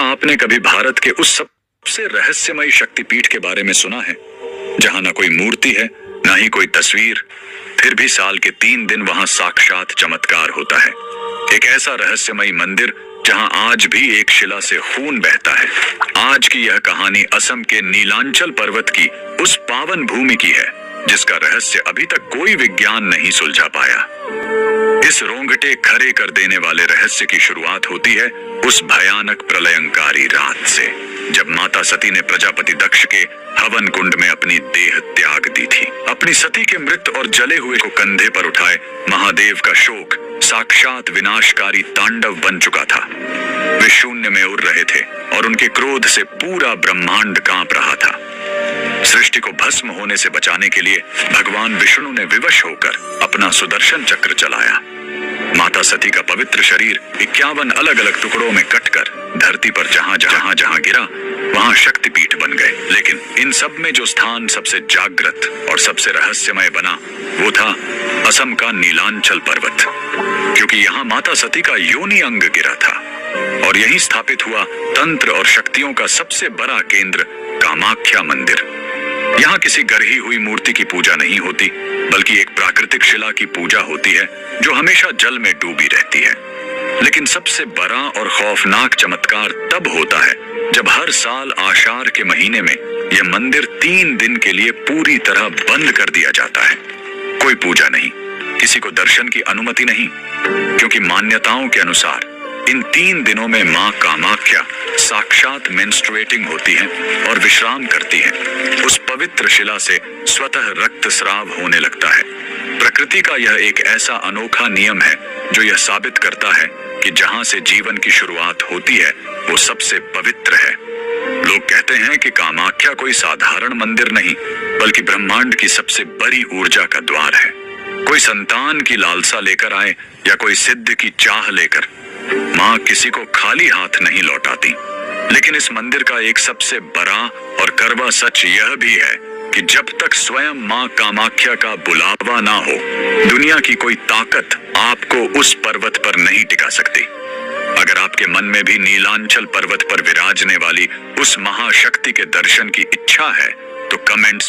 आपने कभी भारत के उस सबसे रहस्यमयी शक्तिपीठ के बारे में सुना है जहां ना कोई मूर्ति है, ना ही कोई तस्वीर, फिर भी साल के 3 दिन वहां साक्षात चमत्कार होता है। एक ऐसा रहस्यमयी मंदिर जहां आज भी एक शिला से खून बहता है। आज की यह कहानी असम के नीलांचल पर्वत की उस पावन भूमि की है जिसका रहस्य अभी तक कोई विज्ञान नहीं सुलझा पाया। इस रोंगटे खड़े कर देने वाले रहस्य की शुरुआत होती है उस भयानक प्रलयंकारी रात से, जब माता सती ने प्रजापति दक्ष के हवन कुंड में अपनी देह त्याग दी थी। अपनी सती के मृत और जले हुए को कंधे पर उठाए महादेव का शोक साक्षात विनाशकारी तांडव बन चुका था। वे शून्य में उड़ रहे थे और उनके क्रोध से पूरा ब्रह्मांड कांप रहा था। सृष्टि को भस्म होने से बचाने के लिए भगवान विष्णु ने विवश होकर अपना सुदर्शन चक्र चलाया। माता सती का पवित्र शरीर 51 अलग अलग टुकड़ों में कटकर धरती पर जहां जहां गिरा वहां शक्तिपीठ बन गए। लेकिन इन सब में जो स्थान सबसे जागृत और सबसे रहस्यमय बना वो था असम का नीलांचल पर्वत, क्योंकि यहाँ माता सती का योनि अंग गिरा था और यहीं स्थापित हुआ तंत्र और शक्तियों का सबसे बड़ा केंद्र कामाख्या मंदिर। यहाँ किसी गढ़ी हुई मूर्ति की पूजा नहीं होती, बल्कि एक प्राकृतिक शिला की पूजा होती है जो हमेशा जल में डूबी रहती है। लेकिन सबसे बड़ा और खौफनाक चमत्कार तब होता है जब हर साल आषाढ़ के महीने में यह मंदिर 3 दिन के लिए पूरी तरह बंद कर दिया जाता है। कोई पूजा नहीं, किसी को दर्शन की अनुमति नहीं, क्योंकि मान्यताओं के अनुसार इन 3 दिनों में मां कामाख्या साक्षात मेंस्ट्रुएटिंग होती हैं और विश्राम करती हैं। उस पवित्र शिला से स्वतः रक्तस्राव होने लगता है। प्रकृति का यह एक ऐसा अनोखा नियम है जो यह साबित करता है कि जहां से जीवन की शुरुआत होती है वो सबसे पवित्र है। लोग कहते हैं कि कामाख्या कोई साधारण मंदिर नहीं, बल्कि ब्रह्मांड की सबसे बड़ी ऊर्जा का द्वार है। कोई संतान की लालसा लेकर आए या कोई सिद्ध की चाह लेकर, माँ किसी को खाली हाथ नहीं लौटाती। लेकिन इस मंदिर का एक सबसे बड़ा और कड़वा सच यह भी है कि जब तक स्वयं माँ कामाख्या का बुलावा ना हो, दुनिया की कोई ताकत आपको उस पर्वत पर नहीं टिका सकती। अगर आपके मन में भी नीलांचल पर्वत पर विराजने वाली उस महाशक्ति के दर्शन की इच्छा है तो कमेंट्स